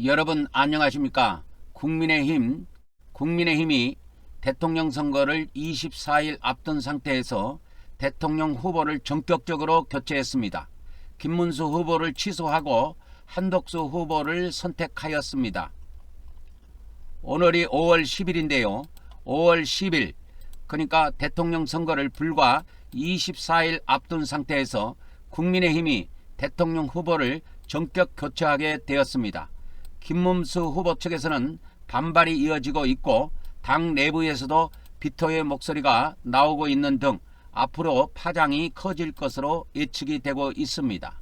여러분 안녕하십니까? 국민의힘이 대통령 선거를 24일 앞둔 상태에서 대통령 후보를 전격적으로 교체했습니다. 김문수 후보를 취소하고 한덕수 후보를 선택하였습니다. 오늘이 5월 10일인데요. 5월 10일 그러니까 대통령 선거를 불과 24일 앞둔 상태에서 국민의힘이 대통령 후보를 전격 교체하게 되었습니다. 김문수 후보 측에서는 반발이 이어지고 있고 당 내부에서도 비토의 목소리가 나오고 있는 등 앞으로 파장이 커질 것으로 예측이 되고 있습니다.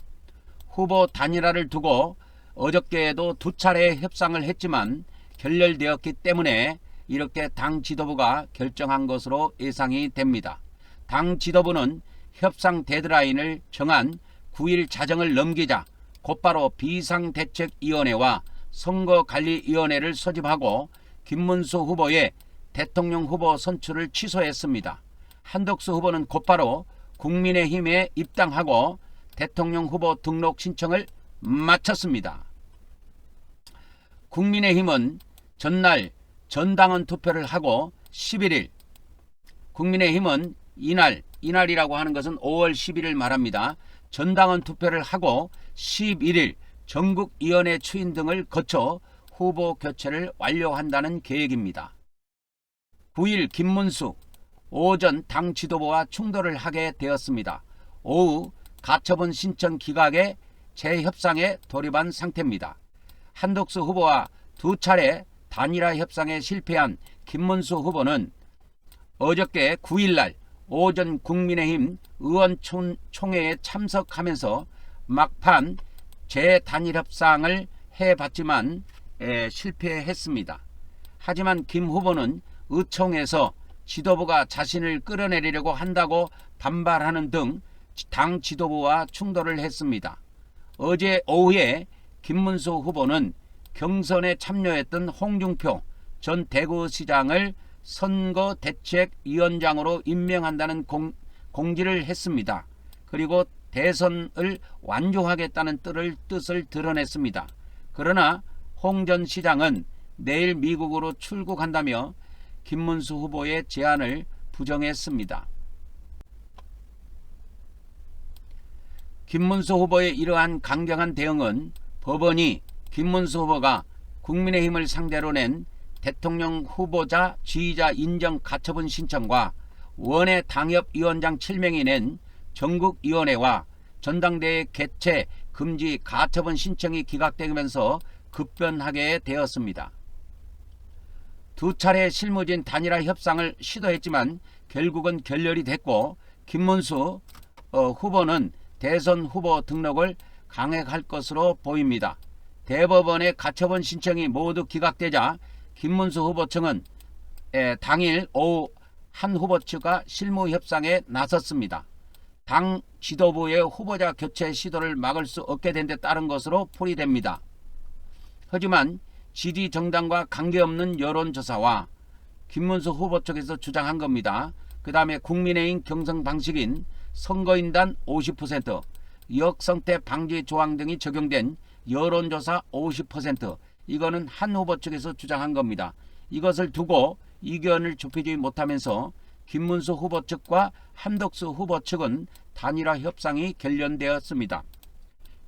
후보 단일화를 두고 어저께에도 두 차례 협상을 했지만 결렬되었기 때문에 이렇게 당 지도부가 결정한 것으로 예상이 됩니다. 당 지도부는 협상 데드라인을 정한 9일 자정을 넘기자 곧바로 비상대책위원회와 선거관리위원회를 소집하고 김문수 후보의 대통령 후보 선출을 취소했습니다. 한덕수 후보는 곧바로 국민의힘에 입당하고 대통령 후보 등록 신청을 마쳤습니다. 국민의힘은 전날 전당원 투표를 하고 11일 국민의힘은 이날이라고 하는 것은 5월 10일을 말합니다. 전당원 투표를 하고 11일 전국위원회 추인 등을 거쳐 후보 교체를 완료한다는 계획입니다. 9일 김문수 오전 당 지도부와 충돌을 하게 되었습니다. 오후 가처분 신청 기각에 재협상에 돌입한 상태입니다. 한덕수 후보와 두 차례 단일화 협상에 실패한 김문수 후보는 어저께 9일날 오전 국민의힘 의원총회에 참석하면서 막판 재단일 협상을 해봤지만 실패했습니다. 하지만 김 후보는 의총에서 지도부가 자신을 끌어내리려고 한다고 반발하는 등 당 지도부와 충돌을 했습니다. 어제 오후에 김문수 후보는 경선에 참여했던 홍준표 전 대구시장을 선거대책위원장으로 임명한다는 공지를 했습니다. 그리고 대선을 완주하겠다는 뜻을 드러냈습니다. 그러나 홍 전 시장은 내일 미국으로 출국한다며 김문수 후보의 제안을 부정했습니다. 김문수 후보의 이러한 강경한 대응은 법원이 김문수 후보가 국민의힘을 상대로 낸 대통령 후보자 지휘자 인정 가처분 신청과 원외 당협위원장 7명이 낸 전국위원회와 전당대회 개최 금지 가처분 신청이 기각되면서 급변하게 되었습니다. 두 차례 실무진 단일화 협상을 시도했지만 결국은 결렬이 됐고 김문수 후보는 대선 후보 등록을 강행할 것으로 보입니다. 대법원의 가처분 신청이 모두 기각되자 김문수 후보 측은 당일 오후 한 후보 측과 실무 협상에 나섰습니다. 당 지도부의 후보자 교체 시도를 막을 수 없게 된 데 따른 것으로 풀이됩니다. 하지만 지지 정당과 관계없는 여론조사와 김문수 후보 측에서 주장한 겁니다. 그 다음에 국민의힘 경선 방식인 선거인단 50%, 역선택 방지 조항 등이 적용된 여론조사 50%, 이거는 한 후보 측에서 주장한 겁니다. 이것을 두고 이견을 좁히지 못하면서 김문수 후보 측과 한덕수 후보 측은 단일화 협상이 결렬되었습니다.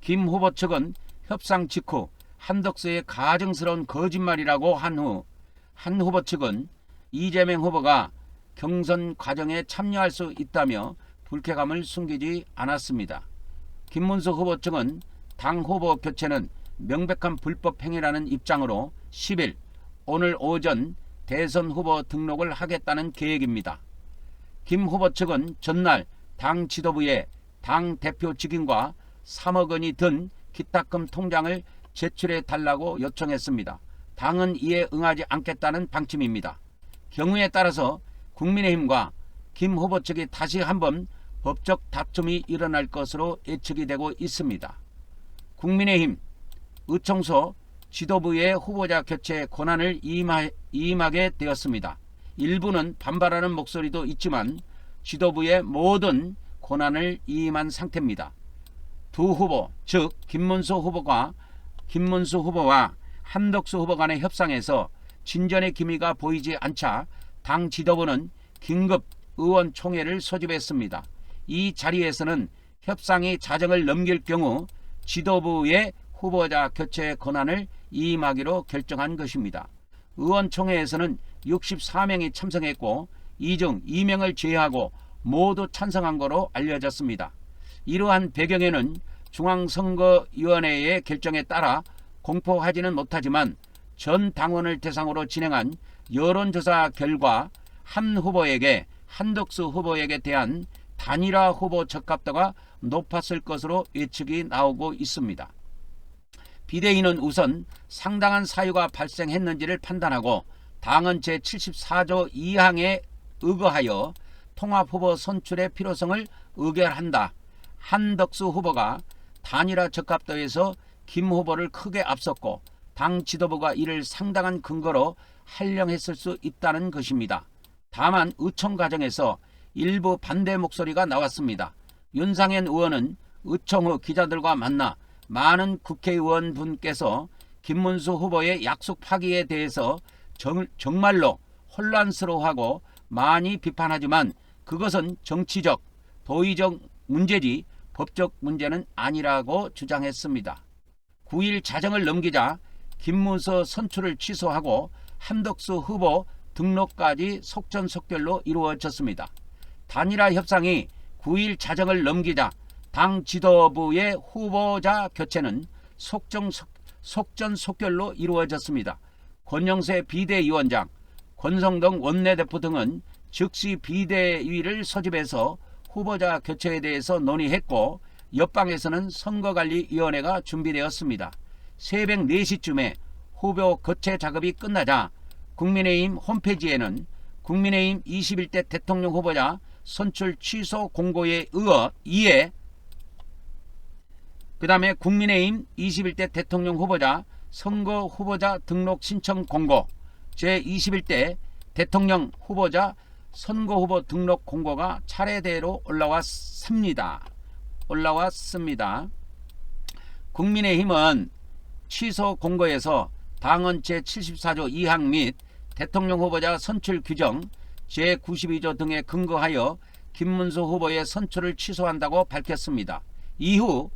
김 후보 측은 협상 직후 한덕수의 가증스러운 거짓말이라고 한 후 한 후보 측은 이재명 후보가 경선 과정에 참여할 수 있다며 불쾌감을 숨기지 않았습니다. 김문수 후보 측은 당 후보 교체는 명백한 불법 행위라는 입장으로 10일 오늘 오전 대선 후보 등록을 하겠다는 계획입니다. 김 후보 측은 전날 당 지도부에 당 대표 직인과 3억 원이 든 기탁금 통장을 제출해 달라고 요청했습니다. 당은 이에 응하지 않겠다는 방침입니다. 경우에 따라서 국민의힘과 김 후보 측이 다시 한번 법적 다툼이 일어날 것으로 예측이 되고 있습니다. 국민의힘 의총소 지도부의 후보자 교체 권한을 이임하게 되었습니다. 일부는 반발하는 목소리도 있지만 지도부의 모든 권한을 이임한 상태입니다. 두 후보, 즉 김문수 후보와 한덕수 후보 간의 협상에서 진전의 기미가 보이지 않자 당 지도부는 긴급 의원총회를 소집했습니다. 이 자리에서는 협상이 자정을 넘길 경우 지도부의 후보자 교체 권한을 이임하기로 결정한 것입니다. 의원총회에서는 64명이 참석했고 이 중 2명을 제외하고 모두 찬성한 것으로 알려졌습니다. 이러한 배경에는 중앙선거위원회의 결정에 따라 공포하지는 못하지만 전 당원을 대상으로 진행한 여론조사 결과 한 후보에게 한덕수 후보에게 대한 단일화 후보 적합도가 높았을 것으로 예측이 나오고 있습니다. 비대위는 우선 상당한 사유가 발생했는지를 판단하고 당헌 제74조 2항에 의거하여 통합후보 선출의 필요성을 의결한다. 한덕수 후보가 단일화 적합도에서 김 후보를 크게 앞섰고 당 지도부가 이를 상당한 근거로 한령했을 수 있다는 것입니다. 다만 의총 과정에서 일부 반대 목소리가 나왔습니다. 윤상현 의원은 의총 후 기자들과 만나 많은 국회의원분께서 김문수 후보의 약속 파기에 대해서 정말로 혼란스러워하고 많이 비판하지만 그것은 정치적, 도의적 문제지 법적 문제는 아니라고 주장했습니다. 9일 자정을 넘기자 김문수 선출을 취소하고 한덕수 후보 등록까지 속전속결로 이루어졌습니다. 단일화 협상이 9일 자정을 넘기자 당 지도부의 후보자 교체는 속전속결로 이루어졌습니다. 권영세 비대위원장, 권성동 원내대표 등은 즉시 비대위를 소집해서 후보자 교체에 대해서 논의했고 옆방에서는 선거관리위원회가 준비되었습니다. 새벽 4시쯤에 후보 교체 작업이 끝나자 국민의힘 홈페이지에는 국민의힘 21대 대통령 후보자 선출 취소 공고에 의해 그 다음에 국민의힘 21대 대통령 후보자 선거 후보자 등록 신청 공고, 제21대 대통령 후보자 선거 후보 등록 공고가 차례대로 올라왔습니다. 국민의힘은 취소 공고에서 당헌 제74조 2항 및 대통령 후보자 선출 규정 제92조 등에 근거하여 김문수 후보의 선출을 취소한다고 밝혔습니다. 이후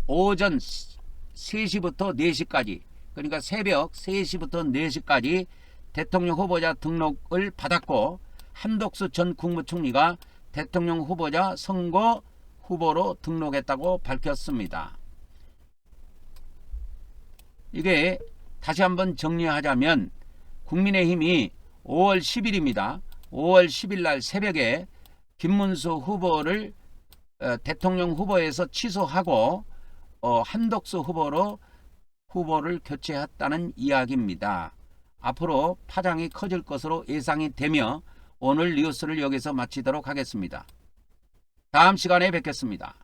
오전 3시부터 4시까지, 그러니까 새벽 3시부터 4시까지 대통령 후보자 등록을 받았고 한덕수 전 국무총리가 대통령 후보자 선거 후보로 등록했다고 밝혔습니다. 이게 다시 한번 정리하자면 국민의힘이 5월 10일입니다. 5월 10일 날 새벽에 김문수 후보를 대통령 후보에서 취소하고 한덕수 후보를 교체했다는 이야기입니다. 앞으로 파장이 커질 것으로 예상이 되며 오늘 뉴스를 여기서 마치도록 하겠습니다. 다음 시간에 뵙겠습니다.